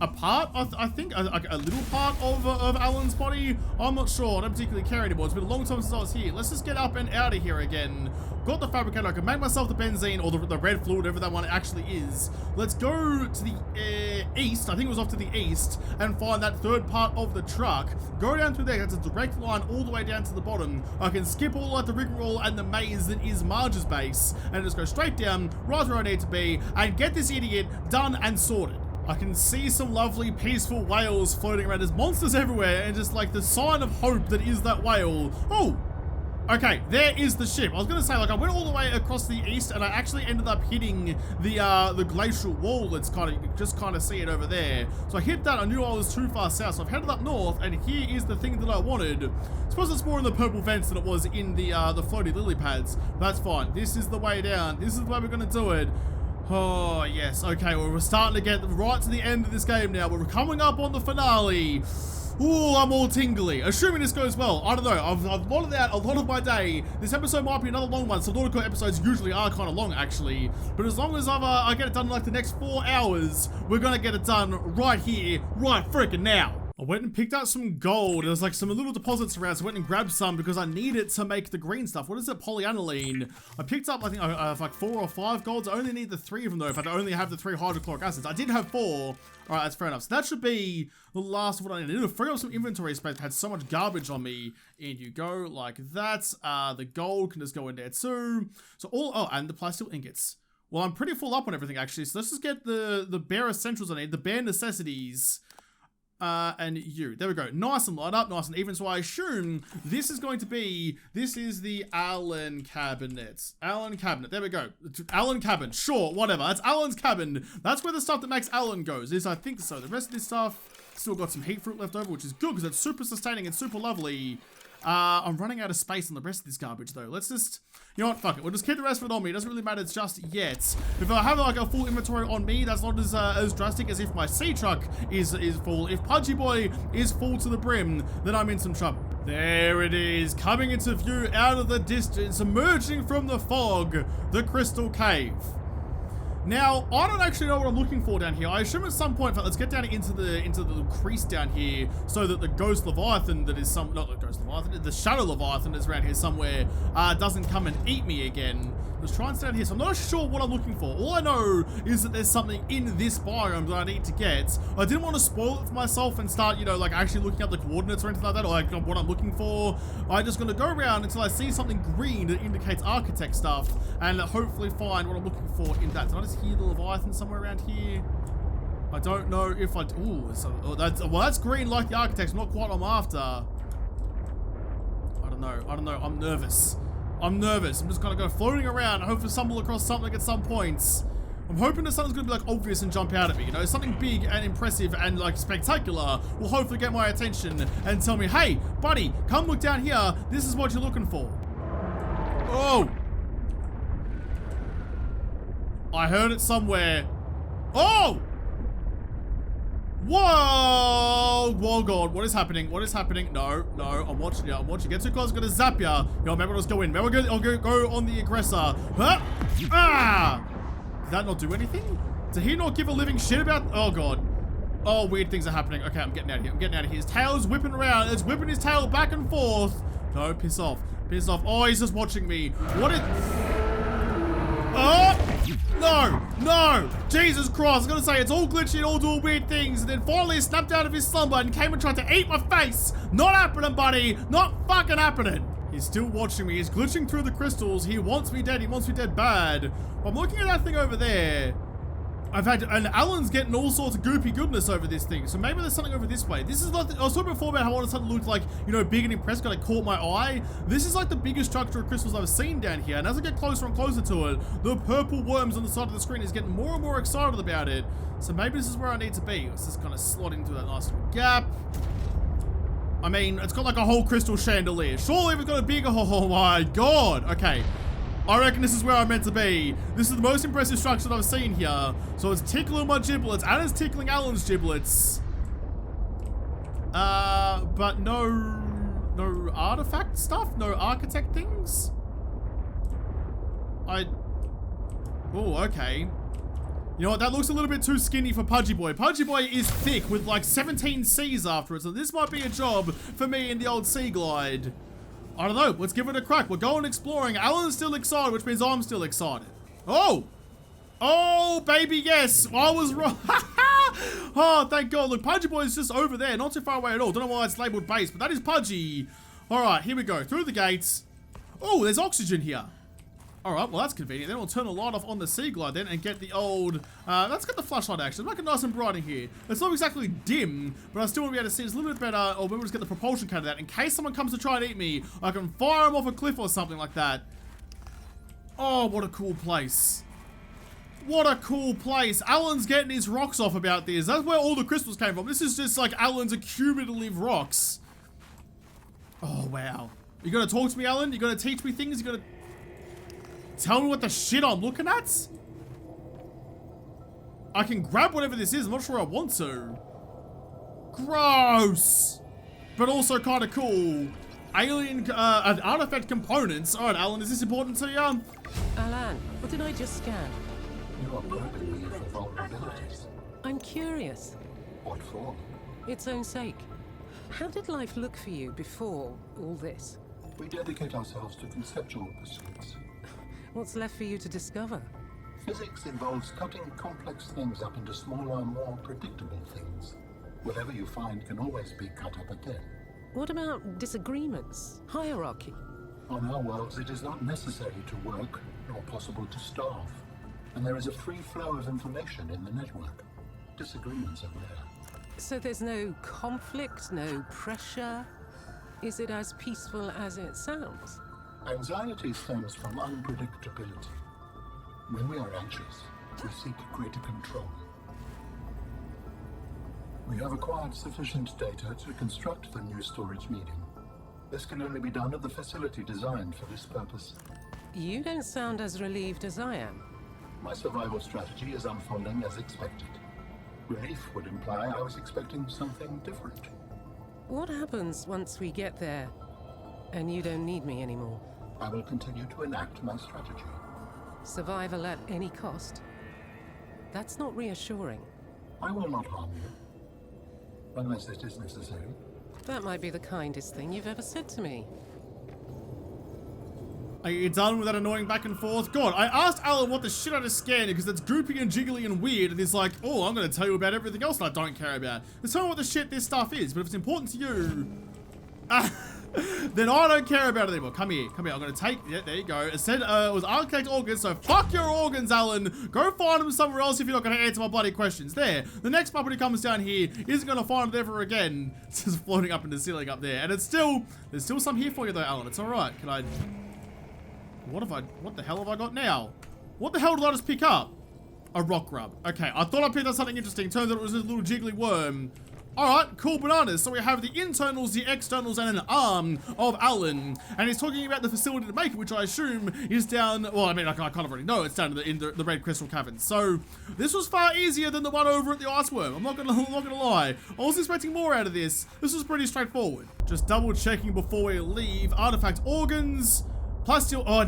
a part, I think, a little part of Alan's body. I'm not sure. I don't particularly care anymore. It's been a long time since I was here. Let's just get up and out of here again. Got the fabricator. I can make myself the benzene or the red fluid, whatever that one actually is. Let's go to the east. I think it was off to the east and find that third part of the truck. Go down through there. That's a direct line all the way down to the bottom. I can skip all like the rigmarole and the maze that is Marge's base and just go straight down right where I need to be and get this idiot done and sorted. I can see some lovely peaceful whales floating around. There's monsters everywhere and just like the sign of hope that is that whale. Oh, okay, there is the ship. I was gonna say, like, I went all the way across the east and I actually ended up hitting the glacial wall that's kind of, you can just kind of see it over there. So I hit that, I knew I was too far south, so I've headed up north and here is the thing that I wanted. I suppose it's more in the purple vents than it was in the floaty lily pads. That's fine. This is the way down. This is the way we're gonna do it. Oh, yes. Okay, well, we're starting to get right to the end of this game now. We're coming up on the finale. Ooh, I'm all tingly. Assuming this goes well. I don't know. I've blotted out a lot of my day. This episode might be another long one. Subnautica episodes usually are kind of long, actually. But as long as I get it done in like the next 4 hours, we're going to get it done right here, right freaking now. I went and picked out some gold. There's like some little deposits around, so I went and grabbed some because I need it to make the green stuff. What is it? Polyaniline. I picked up, I think, like 4 or 5 golds. I only need the 3 of them, though, if I only have the 3 hydrochloric acids. I did have 4. All right, that's fair enough. So that should be the last of what I need. I need to free up some inventory space. I had so much garbage on me. And you go like that. The gold can just go in there, too. So oh, and the plasteel ingots. Well, I'm pretty full up on everything, actually. So let's just get the bare essentials I need, the bare necessities. And you. There we go. Nice and light up, nice and even. So I assume this is the Allen cabinet. Allen cabinet. There we go. Allen cabin. Sure, whatever. That's Allen's cabin. That's where the stuff that makes Allen goes. I think so. The rest of this stuff, still got some heat fruit left over, which is good because it's super sustaining and super lovely. I'm running out of space on the rest of this garbage though. Let's just, you know what, fuck it. We'll just keep the rest of it on me. It doesn't really matter just yet. If I have like a full inventory on me, that's not as drastic as if my sea truck is full. If Pudgy Boy is full to the brim, then I'm in some trouble. There it is, coming into view out of the distance, emerging from the fog, the Crystal Cave. Now, I don't actually know what I'm looking for down here. I assume at some point, let's get down into the crease down here so that the ghost Leviathan that is not the ghost Leviathan, the shadow Leviathan that's around here somewhere doesn't come and eat me again. Let's try and stand here. So I'm not sure what I'm looking for. All I know is that there's something in this biome that I need to get. I didn't want to spoil it for myself and start, you know, like actually looking up the coordinates or anything like that, or like what I'm looking for. I'm just going to go around until I see something green that indicates architect stuff and hopefully find what I'm looking for in that. Did I just hear the Leviathan somewhere around here? I don't know if I... Ooh, that's green like the architects, not quite what I'm after. I don't know. I'm nervous. I'm just gonna go floating around and hope to stumble across something at some points. I'm hoping that something's gonna be like obvious and jump out at me, you know? Something big and impressive and like spectacular will hopefully get my attention and tell me, hey, buddy, come look down here. This is what you're looking for. Oh! I heard it somewhere. Oh! Whoa! Whoa, God, what is happening? What is happening? No, I'm watching you. I'm watching. Get too close, I'm gonna zap ya. Yo, maybe I'll just go in. Maybe I'll go on the aggressor. Huh? Ah! Did that not do anything? Did he not give a living shit about? Oh, God. Oh, weird things are happening. Okay, I'm getting out of here. I'm getting out of here. His tail's whipping around. It's whipping his tail back and forth. No, piss off. Piss off. Oh, he's just watching me. What is... Oh! No! Jesus Christ, I was gonna say, it's all glitchy and all doing weird things, and then finally he snapped out of his slumber and came and tried to eat my face! Not happening, buddy! Not fucking happening! He's still watching me, he's glitching through the crystals, he wants me dead bad. I'm looking at that thing over there. And Alan's getting all sorts of goopy goodness over this thing, so maybe there's something over this way. This is like, I was talking before about how I wanted something that looked like, you know, big and impressive, kind of caught my eye. This is like the biggest structure of crystals I've seen down here, and as I get closer and closer to it, the purple worms on the side of the screen is getting more and more excited about it. So maybe this is where I need to be. Let's just kind of slot into that nice little gap. I mean, it's got like a whole crystal chandelier. Surely we've got a bigger, oh my God. Okay. I reckon this is where I'm meant to be. This is the most impressive structure that I've seen here. So it's tickling my giblets and it's tickling Alan's giblets. But no artifact stuff? No architect things? Oh, okay. You know what, that looks a little bit too skinny for Pudgy Boy. Pudgy Boy is thick with like 17 C's after it, so this might be a job for me in the old Sea Glide. I don't know, let's give it a crack. We're going exploring. Alan's still excited, which means I'm still excited. Oh! Oh, baby, yes! I was wrong. Oh, thank God. Look, Pudgy Boy is just over there, not too far away at all. Don't know why it's labeled base, but that is Pudgy. All right, here we go. Through the gates. Oh, there's oxygen here. All right, well, that's convenient. Then we'll turn the light off on the Sea Glide then and get the old... let's get the flashlight, actually. Let's make it nice and bright in here. It's not exactly dim, but I still want to be able to see it's a little bit better. Or maybe we'll just get the propulsion cannon out. In case someone comes to try and eat me, I can fire him off a cliff or something like that. Oh, what a cool place. What a cool place. Alan's getting his rocks off about this. That's where all the crystals came from. This is just like Alan's accumulative rocks. Oh, wow. You gonna talk to me, Alan? You gonna teach me things? You gonna... tell me what the shit I'm looking at? I can grab whatever this is. I'm not sure I want to. Gross. But also kind of cool. Alien artifact components. All right, Alan, is this important to you? Alan, what did I just scan? You are probing me for vulnerabilities. I'm curious. What for? Its own sake. How did life look for you before all this? We dedicate ourselves to conceptual pursuits. What's left for you to discover? Physics involves cutting complex things up into smaller, more predictable things. Whatever you find can always be cut up again. What about disagreements? Hierarchy? On our worlds, it is not necessary to work, nor possible to starve. And there is a free flow of information in the network. Disagreements are rare. So there's no conflict, no pressure? Is it as peaceful as it sounds? Anxiety stems from unpredictability. When we are anxious, we seek greater control. We have acquired sufficient data to construct the new storage medium. This can only be done at the facility designed for this purpose. You don't sound as relieved as I am. My survival strategy is unfolding as expected. Relief would imply I was expecting something different. What happens once we get there and you don't need me anymore? I will continue to enact my strategy. Survival at any cost? That's not reassuring. I will not harm you. Unless it is necessary. That might be the kindest thing you've ever said to me. Are you done with that annoying back and forth? God, I asked Alan what the shit I just scanned because it's goopy and jiggly and weird, and he's like, oh, I'm going to tell you about everything else that I don't care about. Just tell me what the shit this stuff is, but if it's important to you, then I don't care about it anymore. Come here, I'm going to take, yeah, there you go. It said it was architect organs, so fuck your organs, Alan. Go find them somewhere else if you're not going to answer my bloody questions. There, the next puppet who comes down here isn't going to find it ever again. It's just floating up in the ceiling up there, and it's still, there's still some here for you though, Alan. It's all right. Can I... what the hell have I got now? What the hell did I just pick up? A rock grub. Okay, I thought I picked up something interesting. Turns out it was a little jiggly worm. Alright, cool bananas. So we have the internals, the externals, and an arm of Alan. And he's talking about the facility to make it, which I assume is down, well, I mean, I kind of already know it's down in the Red Crystal Caverns. So this was far easier than the one over at the Ice Worm. I'm not gonna lie. I was expecting more out of this. This was pretty straightforward. Just double checking before we leave. Artifact organs. Plasteel, oh,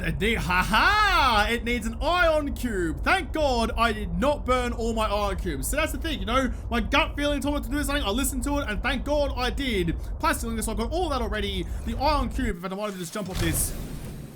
it needs an ion cube. Thank God I did not burn all my ion cubes. So that's the thing, you know, my gut feeling told me to do something, I listened to it, and thank God I did. Plasteel, so I've got all that already. The ion cube, in fact, I might have just jump off this.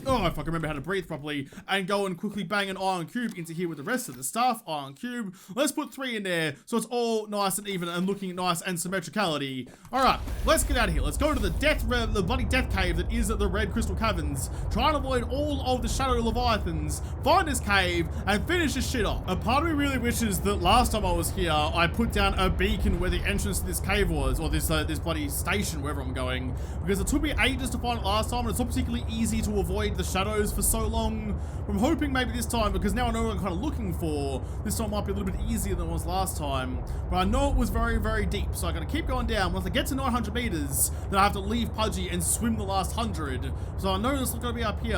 Oh, if I can remember how to breathe properly, and go and quickly bang an iron cube into here with the rest of the stuff. Iron cube. Let's put 3 in there, so it's all nice and even and looking nice and symmetricality. All right, let's get out of here. Let's go to the bloody death cave that is at the Red Crystal Caverns. Try and avoid all of the Shadow Leviathans. Find this cave and finish this shit off. A part of me really wishes that last time I was here, I put down a beacon where the entrance to this cave was, or this bloody station, wherever I'm going, because it took me ages to find it last time, and it's not particularly easy to avoid the shadows for so long. I'm hoping maybe this time, because now I know what I'm kind of looking for, this time might be a little bit easier than it was last time. But I know it was very, very deep, so I gotta keep going down. Once I get to 900 meters, then I have to leave Pudgy and swim the last 100. So I know it's not gonna be up here.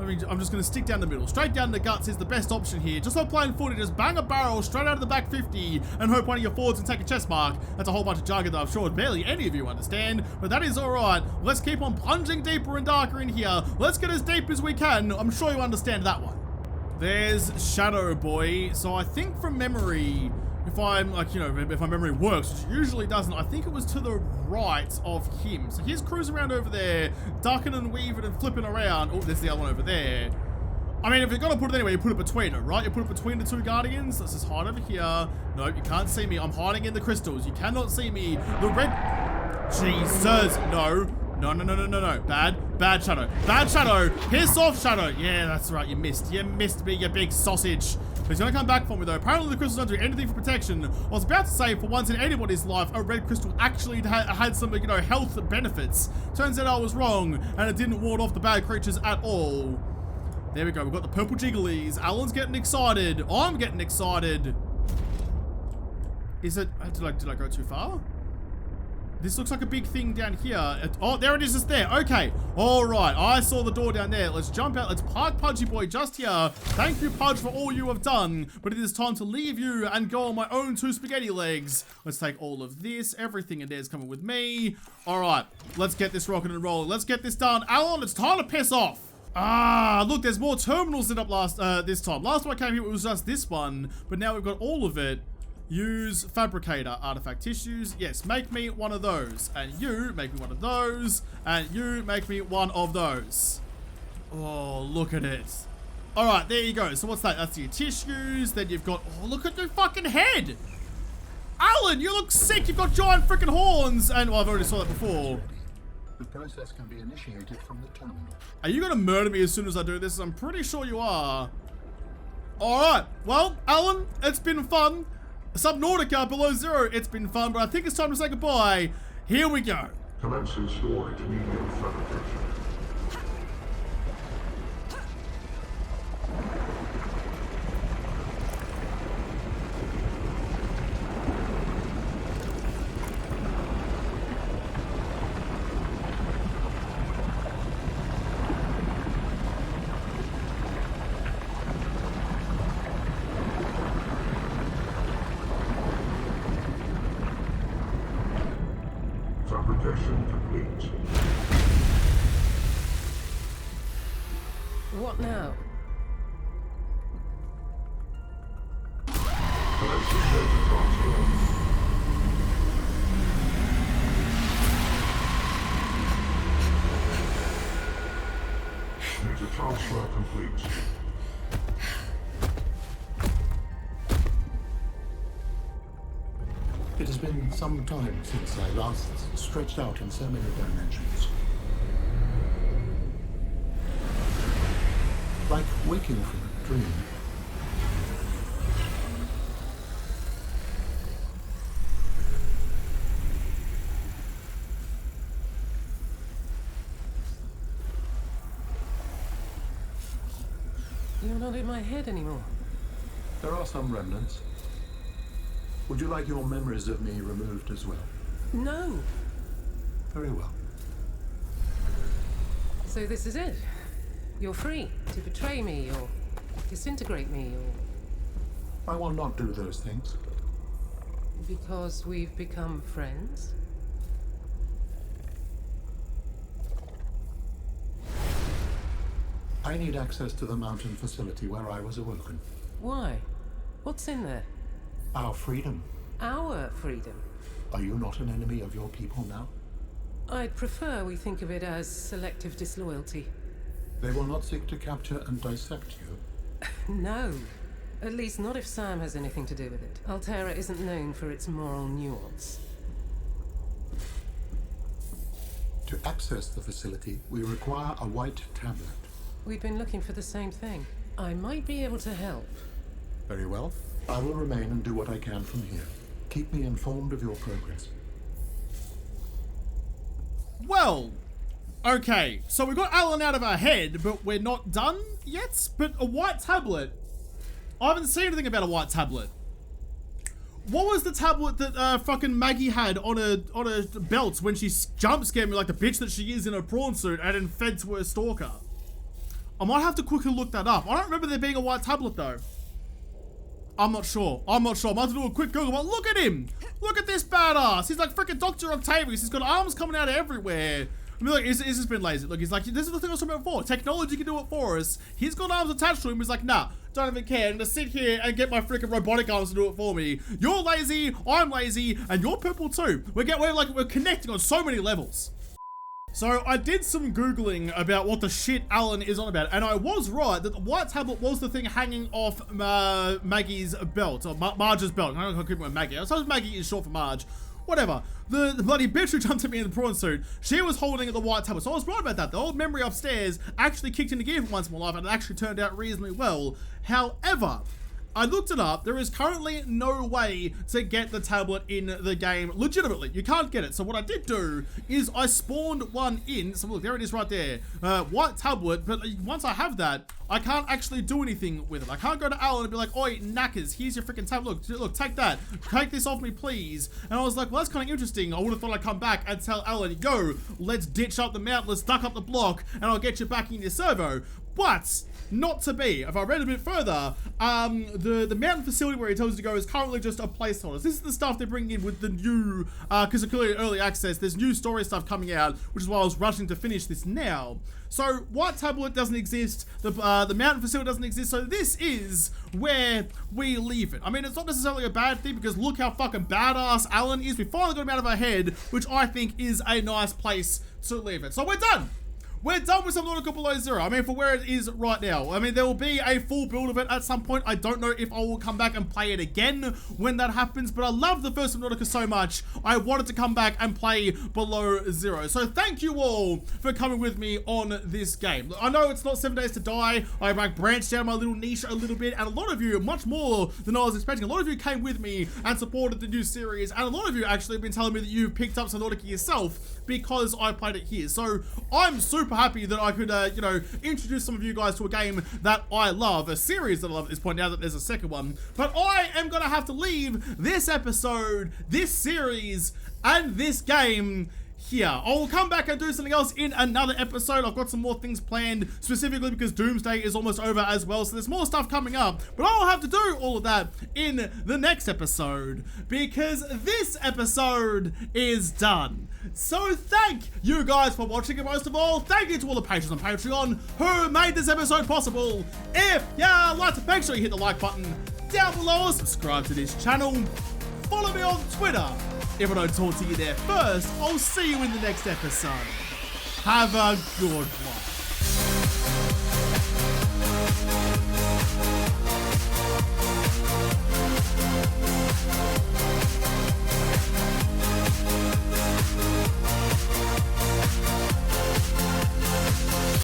I mean, I'm just going to stick down the middle. Straight down the guts is the best option here. Just like playing footy, just bang a barrel straight out of the back 50 and hope one of your forwards can take a chest mark. That's a whole bunch of jargon that I'm sure barely any of you understand, but that is alright. Let's keep on plunging deeper and darker in here. Let's get as deep as we can. I'm sure you understand that one. There's Shadow Boy. So I think from memory, if I'm like, you know, if my memory works, which it usually doesn't, I think it was to the right of him. So he's cruising around over there, ducking and weaving and flipping around. Oh, there's the other one over there. I mean, if you're gonna put it anyway, you put it between them, right? You put it between the two guardians. Let's just hide over here. Nope, you can't see me. I'm hiding in the crystals. You cannot see me. The red... Jesus, no. No. Bad Shadow. Bad Shadow. Piss off, Shadow. Yeah, that's right. You missed. You missed me, you big sausage. He's gonna come back for me though. Apparently the crystals don't do anything for protection. I was about to say, for once in anybody's life, a red crystal actually had some, you know, health benefits. Turns out I was wrong, and it didn't ward off the bad creatures at all. There we go. We've got the purple jigglies. Alan's getting excited. I'm getting excited. Is it? Did I go too far? This looks like a big thing down here. Oh, there it is, just there. Okay. All right. I saw the door down there. Let's jump out. Let's park Pudgy Boy just here. Thank you, Pudge, for all you have done. But it is time to leave you and go on my own 2 spaghetti legs. Let's take all of this. Everything in there is coming with me. All right. Let's get this rocking and rolling. Let's get this done. Alan, it's time to piss off. Ah, look, there's more terminals lit up this time. Last time I came here, it was just this one. But now we've got all of it. Use fabricator artifact tissues. Yes, make me one of those. And you make me one of those. And you make me one of those. Oh, look at it. All right, there you go. So what's that? That's your tissues. Then you've got, oh, look at your fucking head. Alan, you look sick. You've got giant freaking horns. And, well, I've already saw that before. The process can be initiated from the terminal. Are you going to murder me as soon as I do this? I'm pretty sure you are. All right. Well, Alan, it's been fun. Subnautica below zero, it's been fun, but I think it's time to say goodbye. Here we go. Commencing storage medium fabrication. Fabrication complete. What now? Commencing data transfer. Data transfer complete. It has been some time since I last stretched out in so many dimensions. Like waking from a dream. You're not in my head anymore. There are some remnants. Would you like your memories of me removed as well? No. Very well. So this is it. You're free to betray me or disintegrate me or... I will not do those things. Because we've become friends? I need access to the mountain facility where I was awoken. Why? What's in there? Our freedom. Our freedom. Are you not an enemy of your people now? I'd prefer we think of it as selective disloyalty. They will not seek to capture and dissect you. No. At least not if Sam has anything to do with it. Altera isn't known for its moral nuance. To access the facility, we require a white tablet. We've been looking for the same thing. I might be able to help. Very well. I will remain and do what I can from here. Keep me informed of your progress. Well, okay. So we got Alan out of our head, but we're not done yet? But a white tablet? I haven't seen anything about a white tablet. What was the tablet that fucking Maggie had on a belt when she jump scared me like the bitch that she is in a prawn suit and then fed to her stalker? I might have to quickly look that up. I don't remember there being a white tablet though. I'm not sure. I'm not sure. I'm about to do a quick Google. But look at him. Look at this badass. He's like freaking Dr. Octavius. He's got arms coming out of everywhere. I mean, look, he's just been lazy. Look, he's like, this is the thing I was talking about before. Technology can do it for us. He's got arms attached to him. He's like, nah, don't even care. I'm gonna sit here and get my freaking robotic arms to do it for me. You're lazy, I'm lazy, and you're purple too. We're connecting on so many levels. So I did some Googling about what the shit Alan is on about, and I was right that the white tablet was the thing hanging off Maggie's belt, or Marge's belt. I don't know if I keep with Maggie. I suppose Maggie is short for Marge. Whatever. The bloody bitch who jumped at me in the prawn suit, she was holding the white tablet. So I was right about that. The old memory upstairs actually kicked into gear for once in my life, and it actually turned out reasonably well. However, I looked it up. There is currently no way to get the tablet in the game legitimately. You can't get it. So what I did do is I spawned one in. So look, there it is right there. White tablet. But once I have that, I can't actually do anything with it. I can't go to Alan and be like, oi, knackers, here's your freaking tablet. Look, take that. Take this off me, please. And I was like, well, that's kind of interesting. I would have thought I'd come back and tell Alan, yo, let's ditch up the mountain, let's duck up the block, and I'll get you back in your servo. But not to be. If I read a bit further, the mountain facility where he tells you to go is currently just a placeholder. This is the stuff they're bringing in with the new, because of clearly early access, there's new story stuff coming out, which is why I was rushing to finish this now. So white tablet doesn't exist, the mountain facility doesn't exist, so this is where we leave it. I mean, it's not necessarily a bad thing because look how fucking badass Alan is. We finally got him out of our head, which I think is a nice place to leave it. So we're done. We're done with Subnautica below zero. I mean, for where it is right now. I mean, there will be a full build of it at some point. I don't know if I will come back and play it again when that happens, but I love the first Subnautica so much, I wanted to come back and play below zero. So thank you all for coming with me on this game. I know it's not 7 Days to Die. I like branched out my little niche a little bit, and a lot of you, much more than I was expecting, a lot of you came with me and supported the new series, and a lot of you actually have been telling me that you've picked up Subnautica yourself because I played it here. So I'm super happy that I could, you know, introduce some of you guys to a game that I love, a series that I love at this point now that there's a second one. But I am going to have to leave this episode, this series, and this game here. I'll come back and do something else in another episode. I've got some more things planned, specifically because Doomsday is almost over as well, so there's more stuff coming up, but I'll have to do all of that in the next episode, because this episode is done. So thank you guys for watching, and most of all, thank you to all the patrons on Patreon who made this episode possible. If you like it, make sure you hit the like button down below, subscribe to this channel, follow me on Twitter. If I don't talk to you there first, I'll see you in the next episode. Have a good one.